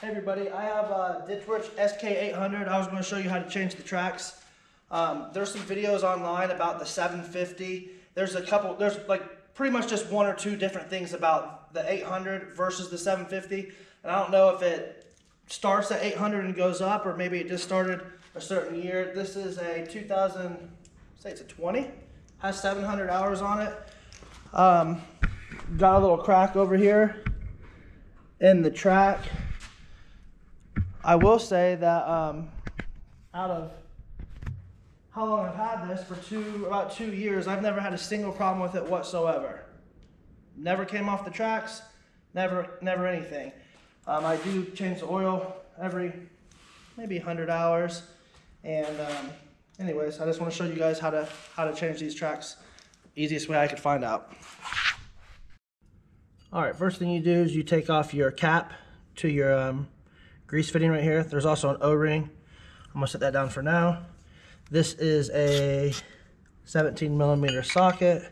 Hey everybody, I have a Ditchwitch sk800. I was going to show you how to change the tracks. There's some videos online about the 750. There's like pretty much just one or two different things about the 800 versus the 750. And I don't know if it starts at 800 and goes up, or maybe it just started a certain year. This is a 2000, say it's a 20, has 700 hours on it. Got a little crack over here in the track. I will say that out of how long I've had this, for about 2 years, I've never had a single problem with it whatsoever. Never came off the tracks, never anything. I do change the oil every maybe 100 hours. And anyways, I just want to show you guys how to change these tracks. Easiest way I could find out. All right, first thing you do is you take off your cap to your grease fitting right here. There's also an O-ring. I'm gonna set that down for now. This is a 17mm socket.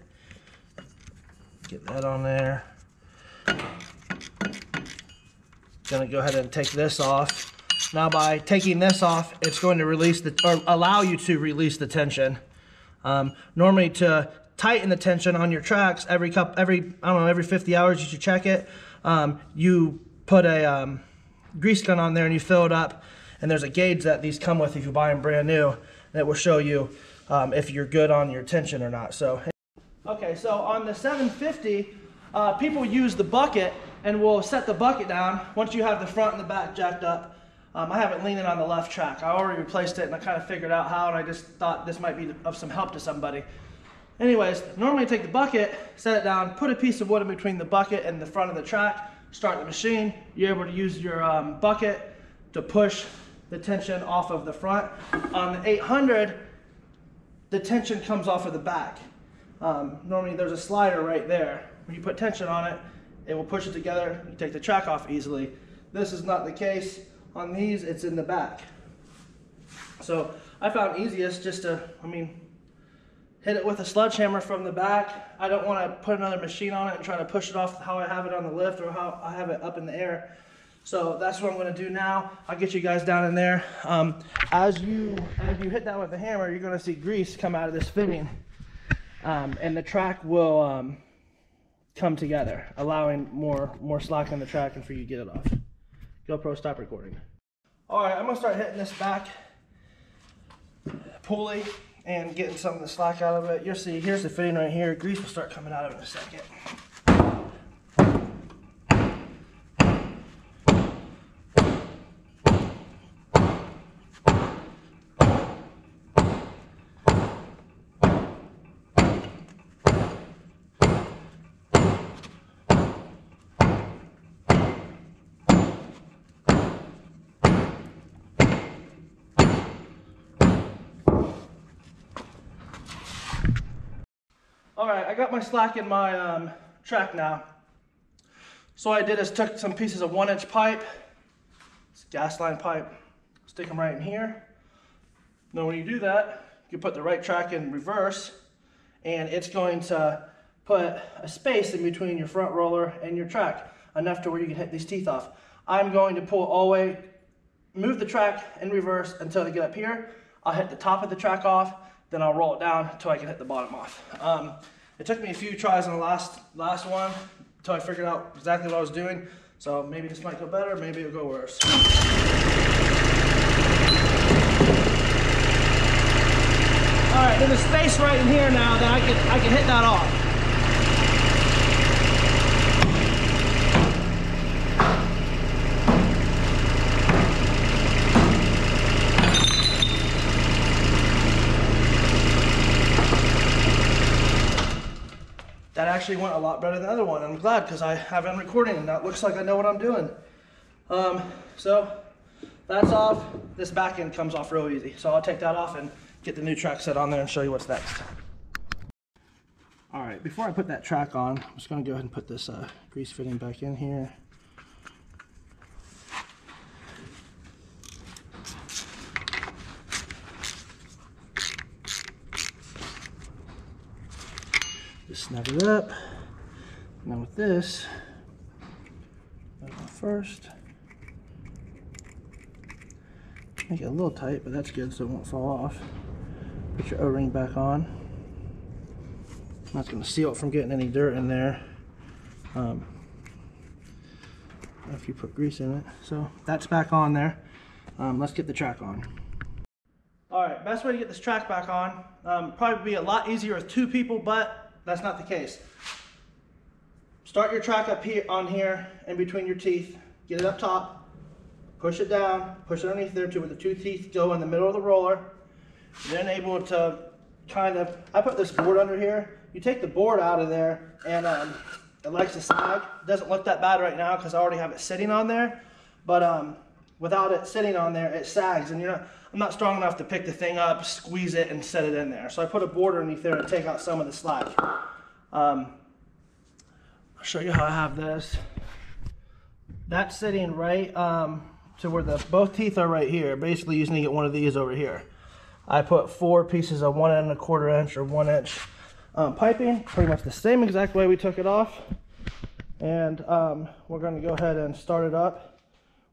Get that on there. Gonna go ahead and take this off. Now by taking this off, it's going to release or allow you to release the tension. Normally to tighten the tension on your tracks, every 50 hours you should check it. You put a grease gun on there and you fill it up, and there's a gauge that these come with if you buy them brand new, and it will show you if you're good on your tension or not. So okay, so on the 750, people use the bucket and will set the bucket down once you have the front and the back jacked up. I have it leaning on the left track. I already replaced it and I kind of figured out how, and I just thought this might be of some help to somebody. Anyways, normally take the bucket, set it down, put a piece of wood in between the bucket and the front of the track, start the machine. You're able to use your bucket to push the tension off of the front. On the 800, the tension comes off of the back. Normally there's a slider right there. When you put tension on it, it will push it together. You take the track off easily. This is not the case. On these, it's in the back. So I found easiest just to, hit it with a sledgehammer from the back. I don't want to put another machine on it and try to push it off how I have it on the lift or how I have it up in the air. So that's what I'm going to do now. I'll get you guys down in there. As you hit that with the hammer, you're going to see grease come out of this fitting. And the track will come together, allowing more slack on the track and for you to get it off. GoPro, stop recording. All right, I'm going to start hitting this back pulley and getting some of the slack out of it. You'll see, here's the fitting right here. Grease will start coming out of it in a second. Alright, I got my slack in my track now. So what I did is took some pieces of 1-inch pipe, it's gas line pipe, stick them right in here. Now when you do that, you put the right track in reverse, and it's going to put a space in between your front roller and your track, enough to where you can hit these teeth off. I'm going to pull all the way, move the track in reverse until I get up here. I'll hit the top of the track off, then I'll roll it down until I can hit the bottom off. It took me a few tries on the last one until I figured out exactly what I was doing. So maybe this might go better, maybe it'll go worse. All right, there's a space right in here now that I can hit that off. That actually went a lot better than the other one. I'm glad, because I have it on recording and now it looks like I know what I'm doing. So that's off. This back end comes off real easy. So I'll take that off and get the new track set on there and show you what's next. All right, before I put that track on, I'm just gonna go ahead and put this grease fitting back in here. Just snap it up. Now with this, first, Make it a little tight, but that's good so it won't fall off. Put your O-ring back on. That's going to seal it from getting any dirt in there. If you put grease in it. So that's back on there. Let's get the track on. Alright, best way to get this track back on, probably be a lot easier with 2 people, but that's not the case. Start your track up here, on here, in between your teeth. Get it up top, push it down, push it underneath there to where the 2 teeth go in the middle of the roller. You're then able to kind of, I put this board under here. You take the board out of there, and it likes to sag. It doesn't look that bad right now because I already have it sitting on there, but without it sitting on there, it sags, and I'm not strong enough to pick the thing up, squeeze it, and set it in there. So I put a board underneath there to take out some of the slack. I'll show you how I have this. That's sitting right to where both teeth are right here. Basically, you just need to get one of these over here. I put 4 pieces of 1 1/4 inch or 1 inch piping, pretty much the same exact way we took it off. And we're going to go ahead and start it up,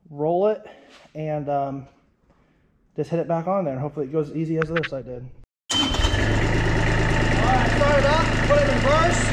roll it, and just hit it back on there, and hopefully it goes as easy as this I did. Alright, start it up, put it in reverse.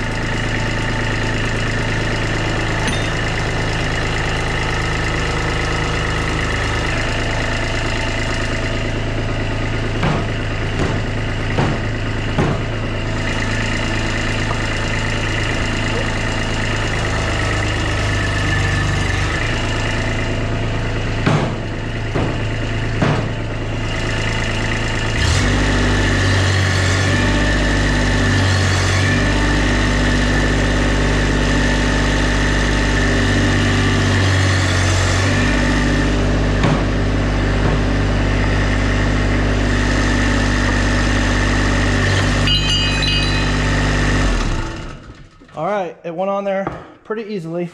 Alright, it went on there pretty easily.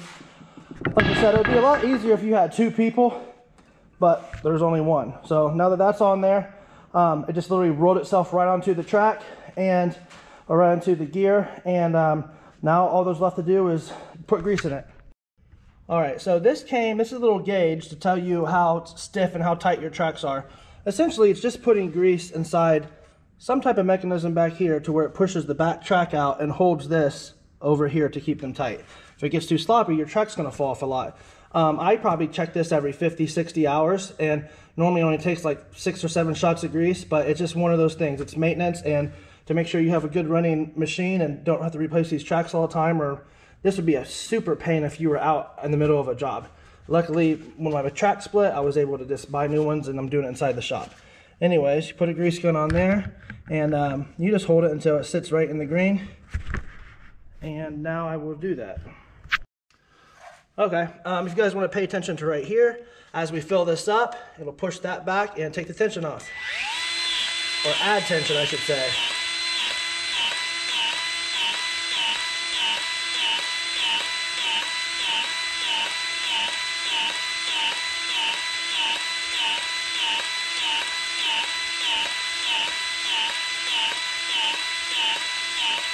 Like I said, it would be a lot easier if you had 2 people, but there's only 1. So now that that's on there, it just literally rolled itself right onto the track and right onto the gear, and now all there's left to do is put grease in it. Alright, so this is a little gauge to tell you how stiff and how tight your tracks are. Essentially, it's just putting grease inside some type of mechanism back here to where it pushes the back track out and holds this over here to keep them tight. If it gets too sloppy, your track's going to fall off a lot. I probably check this every 50-60 hours, and normally it only takes like 6 or 7 shots of grease, but it's just one of those things. It's maintenance, and to make sure you have a good running machine and don't have to replace these tracks all the time, or this would be a super pain if you were out in the middle of a job. Luckily, when my track split, I was able to just buy new ones, and I'm doing it inside the shop. Anyways, you put a grease gun on there, and you just hold it until it sits right in the green. And now I will do that. Okay, if you guys want to pay attention to right here, as we fill this up, it'll push that back and take the tension off. Or add tension, I should say.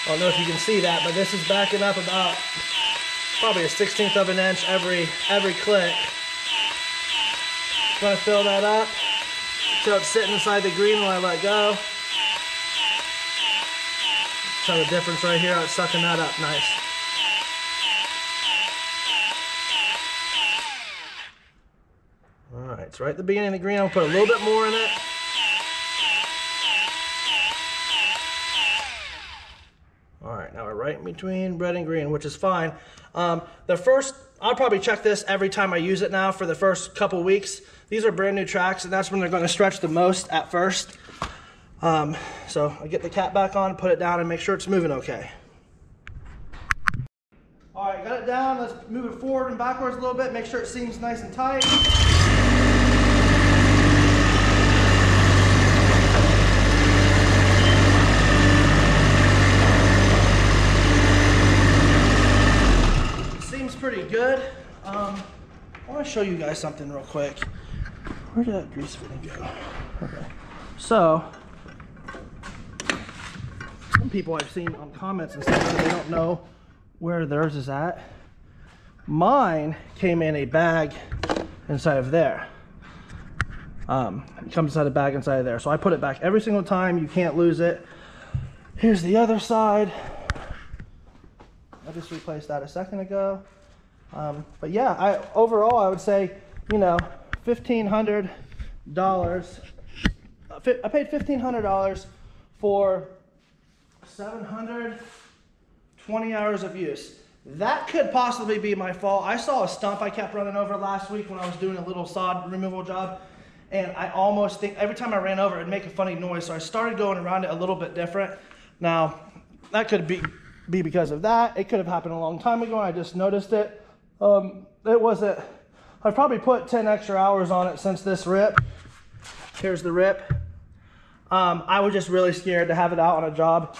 I don't know if you can see that, but this is backing up about probably a 1/16 of an inch every click. Trying to fill that up until it's sitting inside the green when I let go. Show the difference right here. It's sucking that up nice. All right, it's right at the beginning of the green. I'll put a little bit more in it. Alright, now we're right in between red and green, which is fine. I'll probably check this every time I use it now for the first couple weeks. These are brand new tracks, and that's when they're going to stretch the most at first. So I get the cap back on, put it down, and make sure it's moving okay. Alright, got it down. Let's move it forward and backwards a little bit, make sure it seems nice and tight. Pretty good. I want to show you guys something real quick. Where did that grease fitting go? Okay. So, some people I've seen on comments and stuff that they don't know where theirs is at. Mine came in a bag inside of there. It comes inside a bag inside of there. So I put it back every single time. You can't lose it. Here's the other side. I just replaced that a second ago. But yeah, overall I would say, you know, $1,500. I paid $1,500 for 720 hours of use. That could possibly be my fault. I saw a stump I kept running over last week when I was doing a little sod removal job, and I almost think every time I ran over it'd make a funny noise, so I started going around it a little bit different. Now, that could be because of that. It could have happened a long time ago and I just noticed it. It wasn't, I've probably put 10 extra hours on it since this rip. Here's the rip. I was just really scared to have it out on a job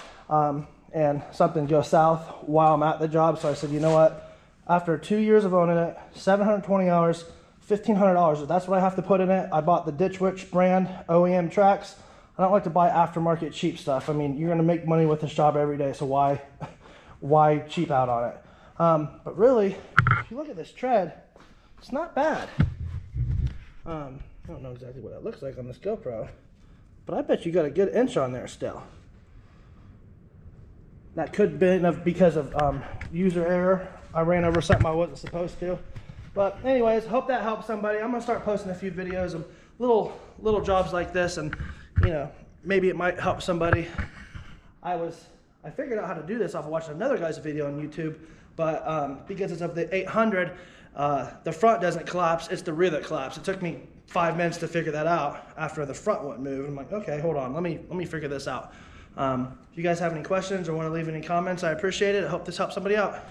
and something go south while I'm at the job. So I said, you know what? After 2 years of owning it, 720 hours, $1,500, if that's what I have to put in it. I bought the Ditch Witch brand OEM tracks. I don't like to buy aftermarket cheap stuff. I mean, you're gonna make money with this job every day, so why cheap out on it? But really, if you look at this tread, it's not bad. I don't know exactly what that looks like on this GoPro, but I bet you got a good inch on there still. That could be because of user error. I ran over something I wasn't supposed to. But anyways, hope that helps somebody. I'm gonna start posting a few videos of little jobs like this, and you know, maybe it might help somebody. I figured out how to do this off of watching another guy's video on YouTube, but because it's of the 800, the front doesn't collapse, it's the rear that collapses. It took me 5 minutes to figure that out after the front wouldn't move. I'm like, okay, hold on, let me figure this out. If you guys have any questions or want to leave any comments, I appreciate it. I hope this helps somebody out.